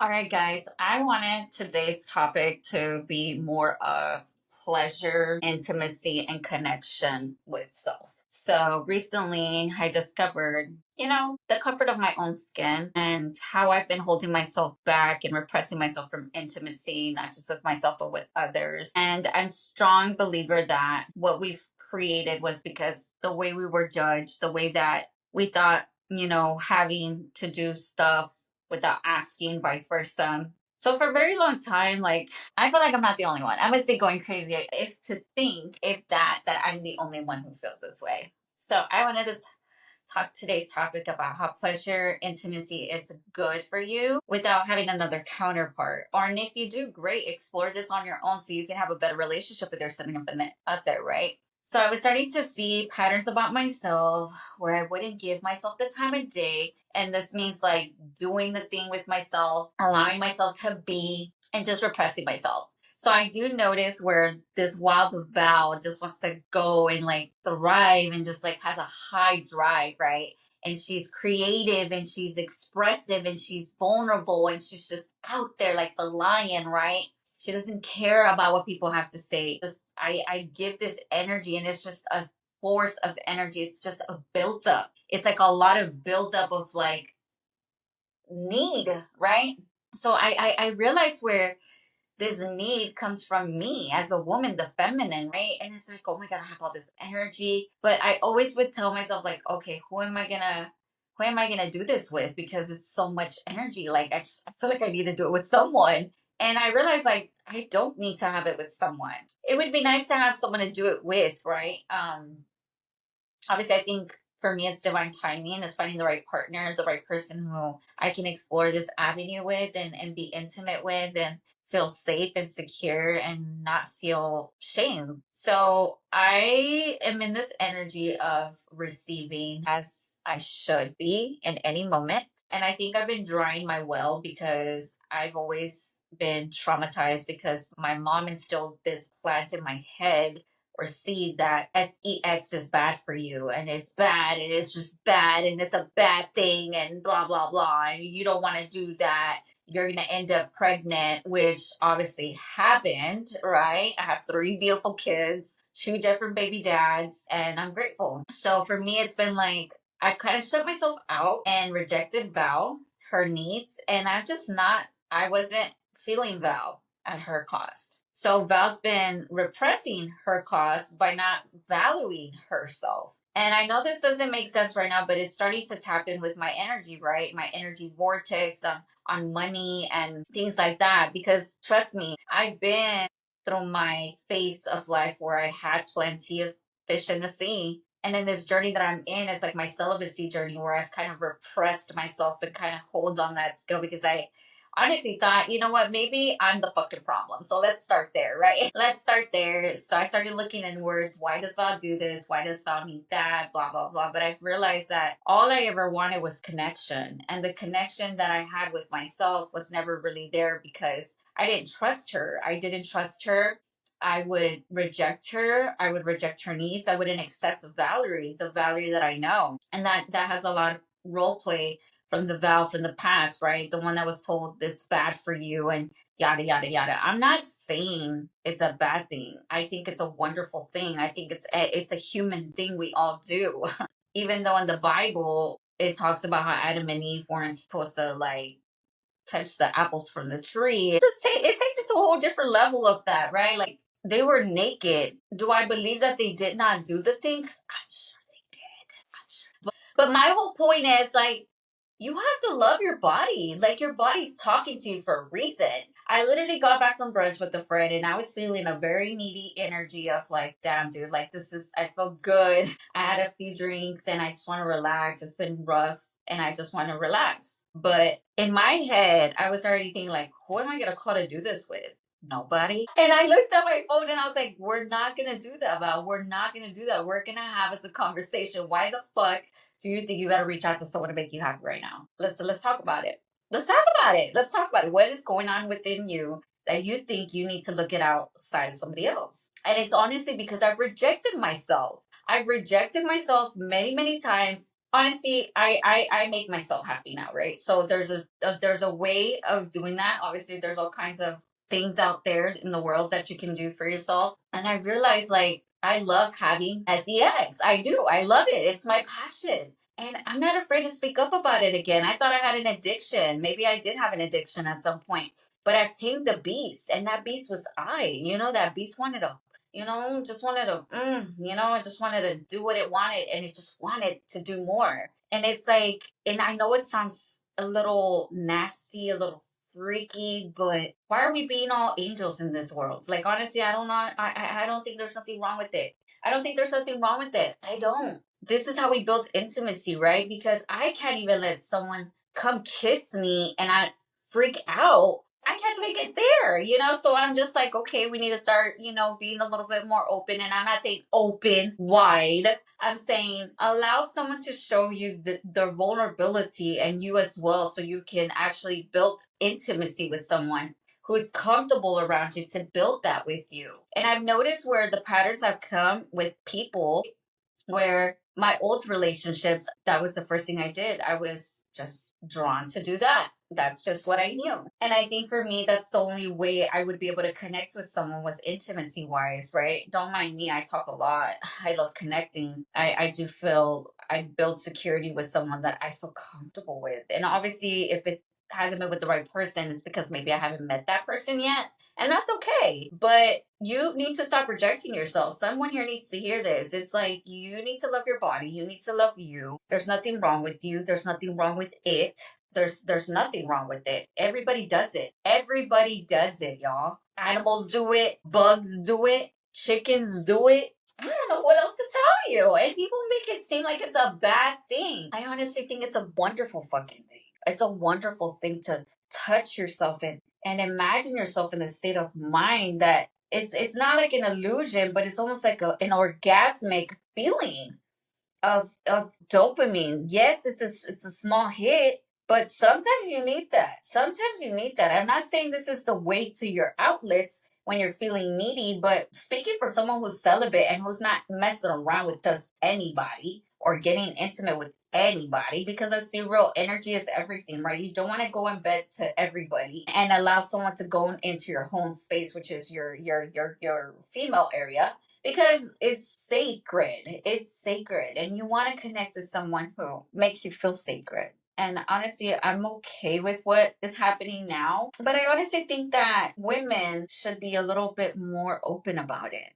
All right, guys, I wanted today's topic to be more of pleasure, intimacy, and connection with self. So recently, I discovered, the comfort of my own skin and how I've been holding myself back and repressing myself from intimacy, not just with myself, but with others. And I'm a strong believer that what we've created was because the way we were judged, the way that we thought, having to do stuff without asking, vice versa. So for a very long time, like I feel like I'm not the only one. I must be going crazy if to think if that I'm the only one who feels this way. So I wanted to talk today's topic about how pleasure intimacy is good for you without having another counterpart. Or and if you do, great, explore this on your own so you can have a better relationship with yourself up there, right? So I was starting to see patterns about myself where I wouldn't give myself the time of day. And this means like doing the thing with myself, allowing myself to be, and just repressing myself. So I do notice where this wild Val just wants to go and like thrive and just like has a high drive, right? And she's creative and she's expressive and she's vulnerable and she's just out there like the lion, right? She doesn't care about what people have to say. Just I give this energy and it's just a force of energy. It's just a built up. It's like a lot of built up of like need, right? So I realize where this need comes from me as a woman, the feminine, right? And it's like, oh my God, I have all this energy. But I always would tell myself, like, okay, who am I gonna do this with? Because it's so much energy. Like I feel like I need to do it with someone. And I realized like I don't need to have it with someone. It would be nice to have someone to do it with, right? Obviously I think for me it's divine timing. It's finding the right partner, the right person who I can explore this avenue with and be intimate with and feel safe and secure and not feel shame. So I am in this energy of receiving as I should be in any moment. And I think I've been drawing my well because I've always been traumatized because my mom instilled this plant in my head or seed that sex is bad for you and it's bad and it's just bad and it's a bad thing and blah blah blah and you don't want to do that, you're going to end up pregnant, which obviously happened, right? I have three beautiful kids, two different baby dads, and I'm grateful. So for me it's been like I've kind of shut myself out and rejected Val, her needs, and I wasn't feeling Val at her cost. So Val's been repressing her cost by not valuing herself. And I know this doesn't make sense right now, but it's starting to tap in with my energy, right? My energy vortex on money and things like that. Because trust me, I've been through my phase of life where I had plenty of fish in the sea. And in this journey that I'm in, it's like my celibacy journey where I've kind of repressed myself and kind of hold on that skill because I honestly thought, you know what, maybe I'm the fucking problem. So let's start there, right? Let's start there. So I started looking inwards. Why does Val do this? Why does Val need that? Blah, blah, blah. But I've realized that all I ever wanted was connection. And the connection that I had with myself was never really there because I didn't trust her. I didn't trust her. I would reject her. I would reject her needs. I wouldn't accept Valarey, the Valarey that I know. And that has a lot of role play from the Val from the past, right? The one that was told it's bad for you and yada yada yada. I'm not saying it's a bad thing. I think it's a wonderful thing. I think it's a human thing we all do. Even though in the Bible it talks about how Adam and Eve weren't supposed to like touch the apples from the tree. It takes it to a whole different level of that, right? Like they were naked. Do I believe that they did not do the things? I'm sure they did. I'm sure. But my whole point is like you have to love your body. Like your body's talking to you for a reason. I literally got back from brunch with a friend and I was feeling a very needy energy of like, damn, dude, like I feel good. I had a few drinks and I just want to relax. It's been rough and I just want to relax. But in my head, I was already thinking like, who am I going to call to do this with? Nobody. And I looked at my phone and I was like, we're not going to do that, Val. We're not going to do that. We're going to have us a conversation. Why the fuck do you think you got to reach out to someone to make you happy right now? Let's talk about it. Let's talk about it. Let's talk about it. What is going on within you that you think you need to look it outside of somebody else? And it's honestly because I've rejected myself. I've rejected myself many, many times honestly, I make myself happy now, right? So there's a way of doing that. Obviously, there's all kinds of things out there in the world that you can do for yourself. And I realized like I love having SEX. I do. I love it. It's my passion. And I'm not afraid to speak up about it again. I thought I had an addiction. Maybe I did have an addiction at some point. But I've tamed the beast, and that beast was I. You know, that beast wanted to, just wanted to, I just wanted to do what it wanted, and it just wanted to do more. And it's like, and I know it sounds a little nasty, a little freaky, but why are we being all angels in this world? Like, honestly, I don't know. I don't think there's something wrong with it. I don't think there's something wrong with it. I don't. This is how we build intimacy, right? Because I can't even let someone come kiss me and I freak out. I can't even get there, So I'm just like, okay, we need to start, being a little bit more open. And I'm not saying open wide. I'm saying allow someone to show you their vulnerability and you as well, so you can actually build intimacy with someone who's comfortable around you to build that with you. And I've noticed where the patterns have come with people where my old relationships, that was the first thing I did. I was just drawn to do that. That's just what I knew. And I think for me, that's the only way I would be able to connect with someone was intimacy wise, right? Don't mind me, I talk a lot. I love connecting. I do feel I build security with someone that I feel comfortable with. And obviously, if it hasn't been with the right person, it's because maybe I haven't met that person yet. And that's okay. But you need to stop rejecting yourself. Someone here needs to hear this. It's like you need to love your body. You need to love you. There's nothing wrong with you. There's nothing wrong with it. There's nothing wrong with it. Everybody does it. Everybody does it, y'all. Animals do it. Bugs do it. Chickens do it. I don't know what else to tell you. And people make it seem like it's a bad thing. I honestly think it's a wonderful fucking thing. It's a wonderful thing to touch yourself in and imagine yourself in the state of mind that it's not like an illusion, but it's almost like an orgasmic feeling of dopamine. Yes, it's a small hit, but sometimes you need that. Sometimes you need that. I'm not saying this is the way to your outlets when you're feeling needy, but speaking from someone who's celibate and who's not messing around with just anybody or getting intimate with anybody, because let's be real, energy is everything, right? You don't want to go in bed to everybody and allow someone to go into your home space, which is your female area, because it's sacred. It's sacred. And you want to connect with someone who makes you feel sacred. And honestly, I'm okay with what is happening now. But I honestly think that women should be a little bit more open about it.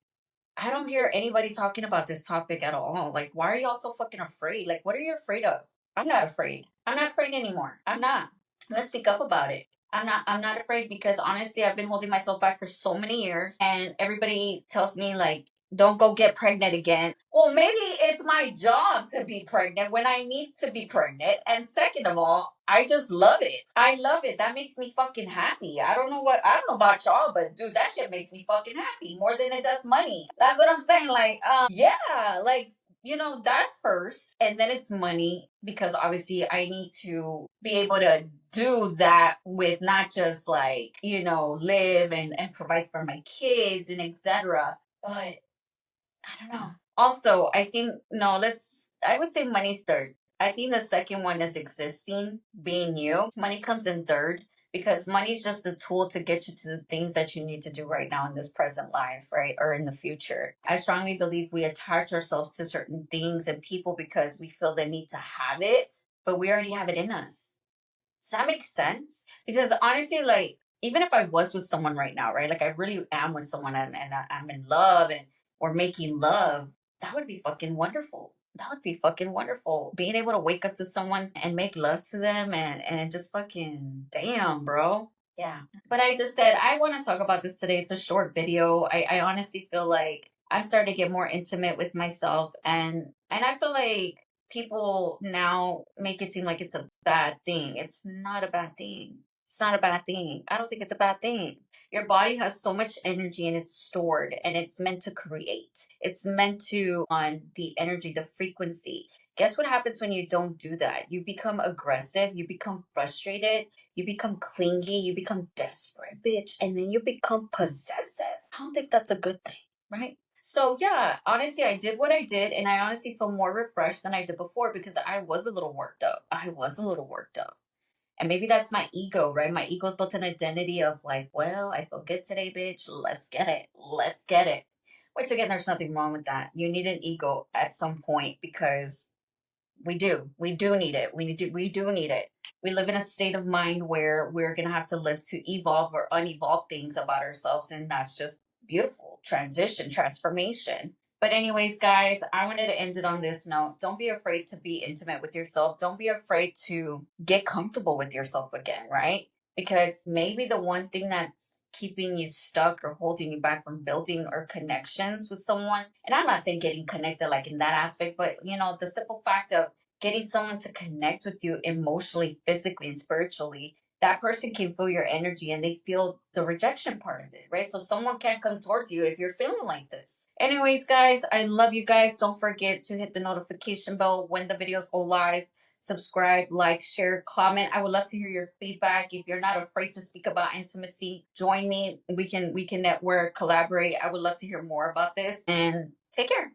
I don't hear anybody talking about this topic at all. Like, why are y'all so fucking afraid? Like, what are you afraid of? I'm not afraid. I'm not afraid anymore. I'm not. I'm gonna speak up about it. I'm not afraid because honestly I've been holding myself back for so many years and everybody tells me like don't go get pregnant again. Well, maybe it's my job to be pregnant when I need to be pregnant. And second of all, I just love it. I love it. That makes me fucking happy. I don't know about y'all, but dude, that shit makes me fucking happy more than it does money. That's what I'm saying. Like, yeah, like that's first. And then it's money because obviously I need to be able to do that with not just like, live and provide for my kids and etc. But I don't know. Also, I think no, I would say money's third. I think the second one is existing, being you. Money comes in third because money's just the tool to get you to the things that you need to do right now in this present life, right? Or in the future. I strongly believe we attach ourselves to certain things and people because we feel the need to have it, but we already have it in us. Does that make sense? Because honestly, like, even if I was with someone right now, right? Like, I really am with someone and I'm in love and we're making love, that would be fucking wonderful. That would be fucking wonderful. Being able to wake up to someone and make love to them and just fucking, damn, bro. Yeah. But I just said, I want to talk about this today. It's a short video. I honestly feel like I'm starting to get more intimate with myself and I feel like people now make it seem like it's a bad thing. It's not a bad thing. It's not a bad thing. I don't think it's a bad thing. Your body has so much energy and it's stored and it's meant to create. It's meant to on the energy, the frequency. Guess what happens when you don't do that? You become aggressive, you become frustrated, you become clingy, you become desperate, bitch, and then you become possessive. I don't think that's a good thing, right? So yeah, honestly, I did what I did, and I honestly feel more refreshed than I did before because I was a little worked up. I was a little worked up. And maybe that's my ego, right? My ego's built an identity of like, well, I feel good today, bitch. Let's get it. Let's get it. Which again, there's nothing wrong with that. You need an ego at some point because we do. We do need it. We do need it. We live in a state of mind where we're gonna have to live to evolve or unevolve things about ourselves, and that's just beautiful. Transition, transformation. But anyways, guys, I wanted to end it on this note. Don't be afraid to be intimate with yourself. Don't be afraid to get comfortable with yourself again, right? Because maybe the one thing that's keeping you stuck or holding you back from building or connections with someone, and I'm not saying getting connected like in that aspect, but the simple fact of getting someone to connect with you emotionally, physically, and spiritually, that person can feel your energy and they feel the rejection part of it, right? So someone can't come towards you if you're feeling like this. Anyways, guys, I love you guys. Don't forget to hit the notification bell when the videos go live. Subscribe, like, share, comment. I would love to hear your feedback. If you're not afraid to speak about intimacy, join me. We can network, collaborate. I would love to hear more about this. And take care.